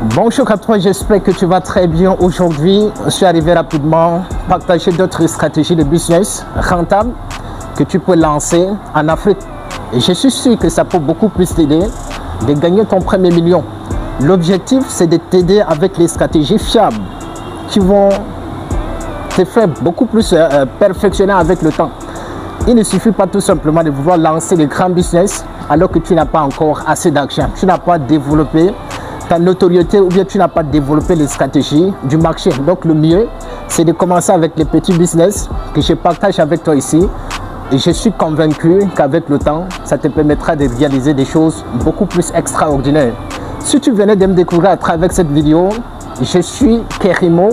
Bonjour à toi, j'espère que tu vas très bien. Aujourd'hui, je suis arrivé rapidement partager d'autres stratégies de business rentables que tu peux lancer en Afrique. Et je suis sûr que ça peut beaucoup plus t'aider de gagner ton premier million. L'objectif, c'est de t'aider avec les stratégies fiables qui vont te faire beaucoup plus perfectionner avec le temps. Il ne suffit pas tout simplement de vouloir lancer des grands business alors que tu n'as pas encore assez d'argent. Tu n'as pas développé ta notoriété ou bien tu n'as pas développé les stratégies du marché. Donc le mieux, c'est de commencer avec les petits business que je partage avec toi ici. Et je suis convaincu qu'avec le temps, ça te permettra de réaliser des choses beaucoup plus extraordinaires. Si tu venais de me découvrir à travers cette vidéo, je suis Kerimo.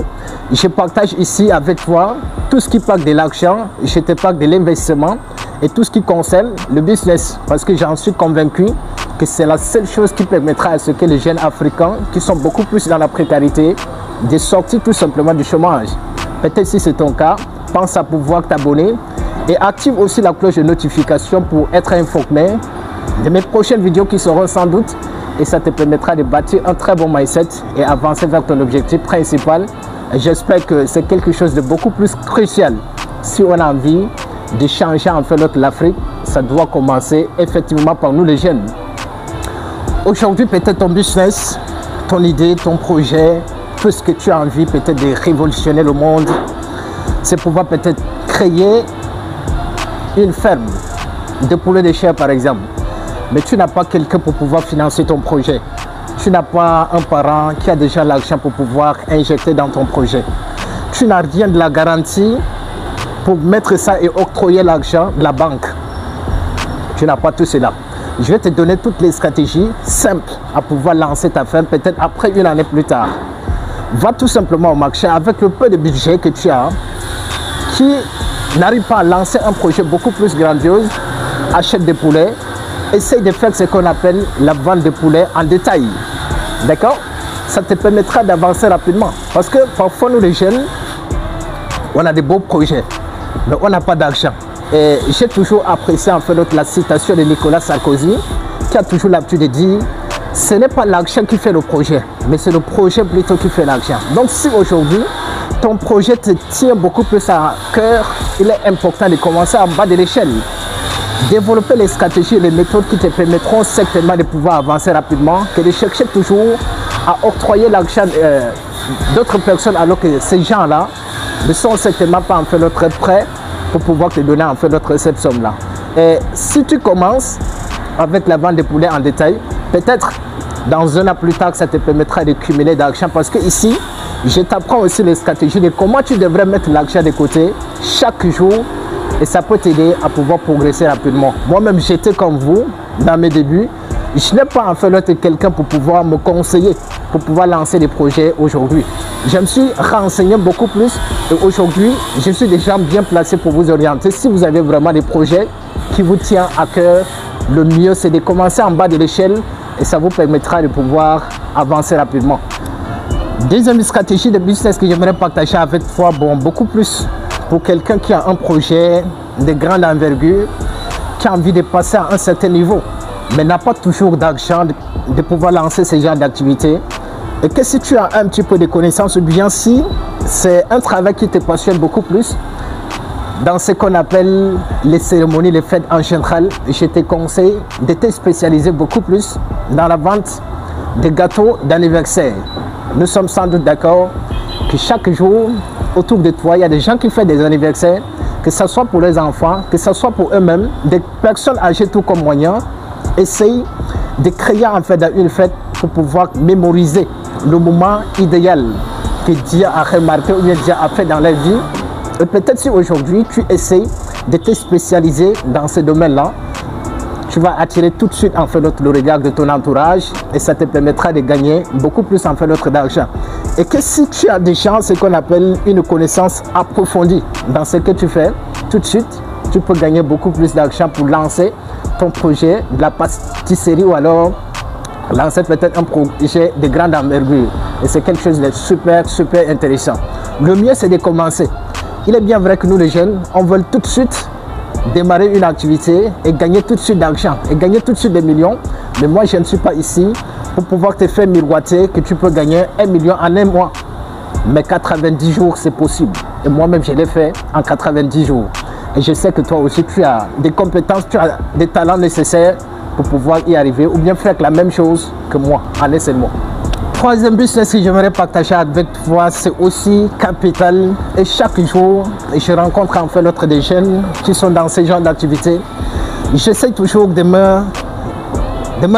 Je partage ici avec toi tout ce qui parle de l'argent, je te parle de l'investissement et tout ce qui concerne le business. Parce que j'en suis convaincu que c'est la seule chose qui permettra à ce que les jeunes africains qui sont beaucoup plus dans la précarité de sortir tout simplement du chômage. Peut-être si c'est ton cas, pense à pouvoir t'abonner et active aussi la cloche de notification pour être informé de mes prochaines vidéos qui seront sans doute, et ça te permettra de bâtir un très bon mindset et avancer vers ton objectif principal. J'espère que c'est quelque chose de beaucoup plus crucial. Si on a envie de changer en fait l'Afrique, ça doit commencer effectivement par nous les jeunes. Aujourd'hui, peut-être ton business, ton idée, ton projet, tout ce que tu as envie peut-être de révolutionner le monde, c'est pouvoir peut-être créer une ferme de poulets de chair par exemple. Mais tu n'as pas quelqu'un pour pouvoir financer ton projet. Tu n'as pas un parent qui a déjà l'argent pour pouvoir injecter dans ton projet. Tu n'as rien de la garantie pour mettre ça et octroyer l'argent de la banque. Tu n'as pas tout cela. Je vais te donner toutes les stratégies simples à pouvoir lancer ta ferme peut-être après une année plus tard. Va tout simplement au marché avec le peu de budget que tu as, qui n'arrive pas à lancer un projet beaucoup plus grandiose, achète des poulets. Essaye de faire ce qu'on appelle la vente de poulets en détail. D'accord? Ça te permettra d'avancer rapidement. Parce que parfois, nous les jeunes, on a des beaux projets, mais on n'a pas d'argent. Et j'ai toujours apprécié en fait la citation de Nicolas Sarkozy, qui a toujours l'habitude de dire ce n'est pas l'argent qui fait le projet, mais c'est le projet plutôt qui fait l'argent. Donc si aujourd'hui, ton projet te tient beaucoup plus à cœur, il est important de commencer en bas de l'échelle. Développer les stratégies et les méthodes qui te permettront certainement de pouvoir avancer rapidement, que de chercher toujours à octroyer l'argent d'autres personnes alors que ces gens-là ne sont certainement pas en fait notre prêt pour pouvoir te donner en fait cette somme-là. Et si tu commences avec la vente des poulets en détail, peut-être dans un an plus tard, ça te permettra de cumuler d'argent parce que ici, je t'apprends aussi les stratégies de comment tu devrais mettre l'argent de côté chaque jour. Et ça peut t'aider à pouvoir progresser rapidement. Moi-même, j'étais comme vous dans mes débuts. Je n'ai pas en fait quelqu'un pour pouvoir me conseiller, pour pouvoir lancer des projets aujourd'hui. Je me suis renseigné beaucoup plus et aujourd'hui, je suis déjà bien placé pour vous orienter. Si vous avez vraiment des projets qui vous tiennent à cœur, le mieux c'est de commencer en bas de l'échelle et ça vous permettra de pouvoir avancer rapidement. Deuxième stratégie de business que j'aimerais partager avec toi, beaucoup plus pour quelqu'un qui a un projet de grande envergure, qui a envie de passer à un certain niveau, mais n'a pas toujours d'argent de pouvoir lancer ce genre d'activité. Et que si tu as un petit peu de connaissances, ou bien si c'est un travail qui te passionne beaucoup plus, dans ce qu'on appelle les cérémonies, les fêtes en général, je te conseille de te spécialiser beaucoup plus dans la vente de gâteaux d'anniversaire. Nous sommes sans doute d'accord que chaque jour, autour de toi, il y a des gens qui font des anniversaires, que ce soit pour les enfants, que ce soit pour eux-mêmes, des personnes âgées tout comme moyen, essayent de créer en fait une fête pour pouvoir mémoriser le moment idéal que Dieu a remarqué ou bien Dieu a fait dans leur vie. Et peut-être si aujourd'hui tu essayes de te spécialiser dans ce domaine-là, tu vas attirer tout de suite en fait le regard de ton entourage et ça te permettra de gagner beaucoup plus en fait d'argent. Et que si tu as déjà ce qu'on appelle une connaissance approfondie dans ce que tu fais, tout de suite, tu peux gagner beaucoup plus d'argent pour lancer ton projet de la pâtisserie ou alors lancer peut-être un projet de grande envergure. Et c'est quelque chose de super intéressant. Le mieux, c'est de commencer. Il est bien vrai que nous les jeunes, on veut tout de suite démarrer une activité et gagner tout de suite d'argent et gagner tout de suite des millions. Mais moi, je ne suis pas ici pour pouvoir te faire miroiter que tu peux gagner 1 million en un mois. Mais 90 jours, c'est possible. Et moi-même, je l'ai fait en 90 jours. Et je sais que toi aussi, tu as des compétences, tu as des talents nécessaires pour pouvoir y arriver ou bien faire la même chose que moi en un seul mois. Troisième business que j'aimerais partager avec toi, c'est aussi capital. Et chaque jour, je rencontre en fait l'autre des jeunes qui sont dans ce genre d'activité. J'essaie toujours de me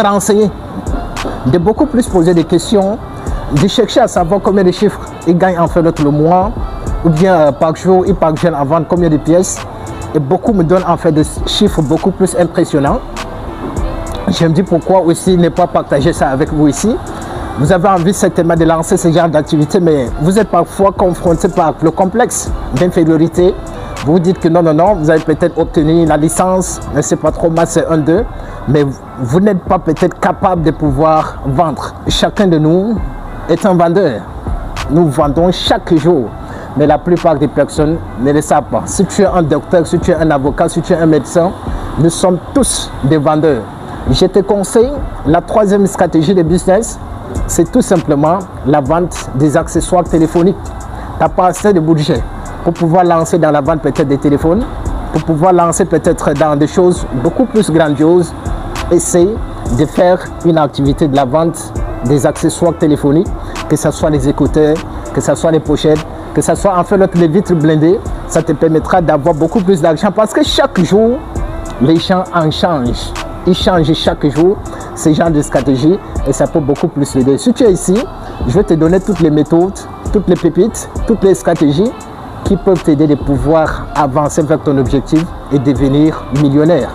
renseigner, de beaucoup plus poser des questions, de chercher à savoir combien de chiffres ils gagnent en fait l'autre le mois, ou bien par jour, ils parviennent à vendre combien de pièces. Et beaucoup me donnent en fait des chiffres beaucoup plus impressionnants. Je me dis pourquoi aussi ne pas partager ça avec vous ici. Vous avez envie certainement de lancer ce genre d'activité, mais vous êtes parfois confronté par le complexe d'infériorité. Vous vous dites que non, vous avez peut-être obtenu la licence, mais c'est pas trop mal, c'est 1-2, mais vous n'êtes pas peut-être capable de pouvoir vendre. Chacun de nous est un vendeur. Nous vendons chaque jour, mais la plupart des personnes ne le savent pas. Si tu es un docteur, si tu es un avocat, si tu es un médecin, nous sommes tous des vendeurs. Je te conseille la troisième stratégie de business, c'est tout simplement la vente des accessoires téléphoniques. Tu n'as pas assez de budget pour pouvoir lancer dans la vente peut-être des téléphones, pour pouvoir lancer peut-être dans des choses beaucoup plus grandioses. Essaye de faire une activité de la vente des accessoires téléphoniques, que ce soit les écouteurs, que ce soit les pochettes, que ce soit en fait les vitres blindées. Ça te permettra d'avoir beaucoup plus d'argent parce que chaque jour, les gens en changent. Ils changent chaque jour ce genre de stratégie et ça peut beaucoup plus l'aider. Si tu es ici, je vais te donner toutes les méthodes, toutes les pépites, toutes les stratégies qui peuvent t'aider de pouvoir avancer vers ton objectif et devenir millionnaire.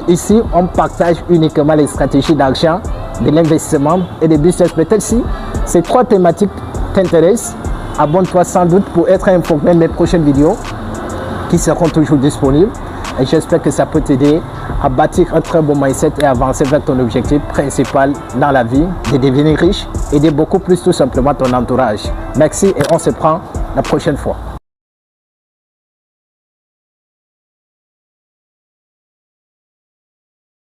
Ici, on partage uniquement les stratégies d'argent, de l'investissement et des business. Peut-être si ces trois thématiques t'intéressent, abonne-toi sans doute pour être informé de mes prochaines vidéos qui seront toujours disponibles. Et j'espère que ça peut t'aider à bâtir un très bon mindset et avancer vers ton objectif principal dans la vie, de devenir riche et de beaucoup plus tout simplement ton entourage. Merci et on se prend la prochaine fois.